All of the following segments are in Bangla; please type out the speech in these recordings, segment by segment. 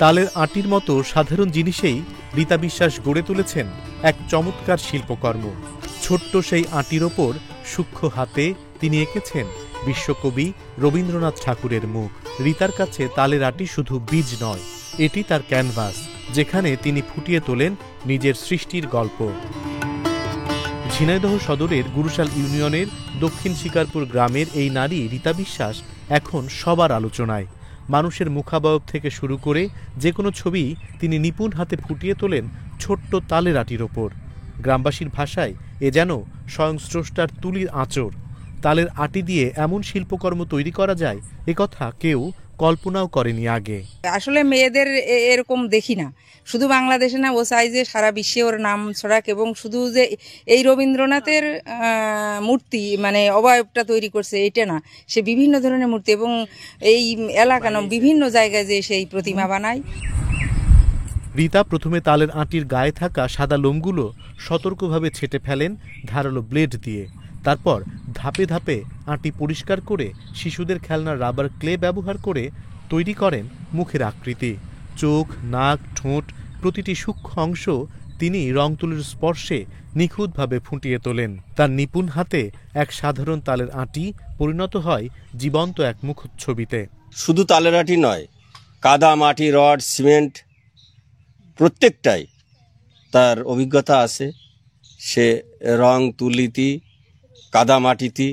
তালের আটির মতো সাধারণ জিনিসেই রীতা বিশ্বাস গড়ে তুলেছেন এক চমৎকার শিল্পকর্ম। ছোট্ট সেই আটির ওপর সূক্ষ্ম হাতে তিনি এঁকেছেন বিশ্বকবি রবীন্দ্রনাথ ঠাকুরের মুখ। রীতার কাছে তালের আটি শুধু বীজ নয়, এটি তার ক্যানভাস, যেখানে তিনি ফুটিয়ে তোলেন নিজের সৃষ্টির গল্প। ঝিনাইদহ সদরের গুরুশাল ইউনিয়নের দক্ষিণ শিকারপুর গ্রামের এই নারী রীতা বিশ্বাস এখন সবার আলোচনায়। মানুষের মুখাবয়ব থেকে শুরু করে যে কোনো ছবি তিনি নিপুণ হাতে ফুটিয়ে তোলেন ছোট্ট তালের আটির ওপর। গ্রামবাসীর ভাষায় এ যেন স্বয়ং স্রষ্টার তুলির আঁচড়। তালের আটি দিয়ে এমন শিল্পকর্ম তৈরি করা যায়, একথা কেউ কল্পনাও করেনি আগে। আসলে মেয়েদের এরকম দেখি না, শুধু বাংলাদেশে না, ও চাই যে সারা বিশ্বে ওর নাম ছড়াক। এবং শুধু যে এই রবীন্দ্রনাথের মূর্তি মানে অবয়বটা তৈরি করছে এটা না, সে বিভিন্ন ধরনের মূর্তি এবং এই এলাকা বিভিন্ন জায়গায় যে সেই প্রতিমা বানায়। রীতা প্রথমে তালের আটির গায়ে থাকা সাদা লোমগুলো সতর্কভাবে ছেঁটে ফেলেন ধারালো ব্লেড দিয়ে। তারপর ধাপে ধাপে আটি পরিষ্কার করে শিশুদের খেলনার রাবার ক্লে ব্যবহার করে তৈরি করেন মুখের আকৃতি। চোখ, নাক, ঠোঁট প্রতিটি সূক্ষ্ম অংশ তিনি রং তুলির স্পর্শে নিখুঁতভাবে ফুটিয়ে তোলেন। তার নিপুণ হাতে এক সাধারণ তালের আটি পরিণত হয় জীবন্ত এক মুখচ্ছবিতে। শুধু তালের আটি নয়, কাদা, মাটি, রড, সিমেন্ট প্রত্যেকটাই তার অভিজ্ঞতা আছে। সে রং তুলিতি, কাদা মাটিতি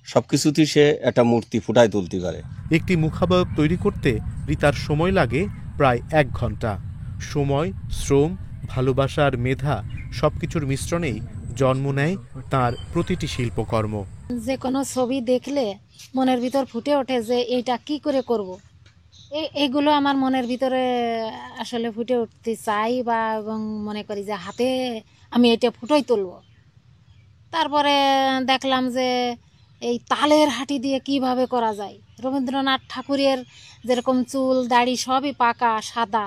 সব কিছুতেই সে একটা মূর্তি ফুটায় তুলতে পারে। একটি মুখাবয়ব তৈরি করতে রীতার সময় লাগে প্রায় 1 ঘন্টা। সময়, শ্রম, ভালোবাসা আর মেধা সবকিছুর মিশ্রণেই জন্ম নেয় তার প্রতিটি শিল্পকর্ম। যে কোনো ছবি দেখলে মনের ভিতর ফুটে ওঠে যে এইটা কি করে করব। এইগুলো আমার মনের ভিতরে আসলে ফুটে উঠতে চাই বা এবং মনে করি যে হাতে আমি এটা ফুটোই তুলব। তারপরে দেখলাম যে এই তালের হাটি দিয়ে কিভাবে করা যায়। রবীন্দ্রনাথ ঠাকুরের যেরকম চুল দাড়ি সবই পাকা সাদা,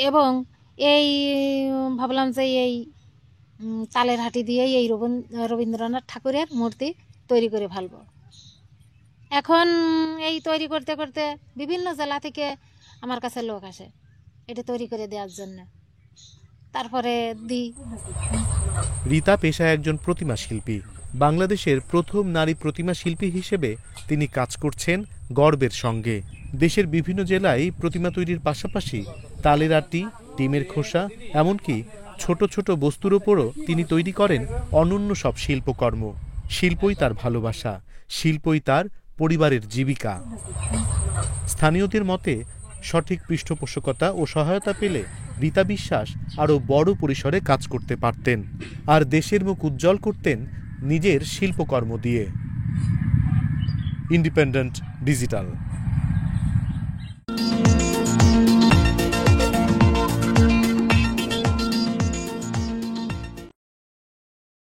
এবং এই ভাবলাম যে এই তালের হাটি দিয়েই এই রবীন্দ্রনাথ ঠাকুরের মূর্তি তৈরি করে ফেলব। এখন এই তৈরি করতে করতে বিভিন্ন জেলা থেকে আমার কাছে লোক আসে এটা তৈরি করে দেওয়ার জন্য, তারপরে দিই। রীতা পেশায় একজন প্রতিমা শিল্পী। বাংলাদেশের প্রথম নারী প্রতিমা শিল্পী হিসেবে তিনি কাজ করছেন গর্বের সঙ্গে। দেশের বিভিন্ন জেলায় প্রতিমা তৈরির পাশাপাশি তালের আটি, ডিমের খোসা, এমনকি ছোট ছোট বস্তুর ওপরও তিনি তৈরি করেন অনন্য সব শিল্পকর্ম। শিল্পই তার ভালোবাসা, শিল্পই তার পরিবারের জীবিকা। স্থানীয়দের মতে সঠিক পৃষ্ঠপোষকতা ও সহায়তা পেলে রীতা বিশ্বাস আরও বড় পরিসরে কাজ করতে পারতেন, আর দেশের মুখ উজ্জ্বল করতেন নিজের শিল্পকর্ম দিয়ে। Independent digital.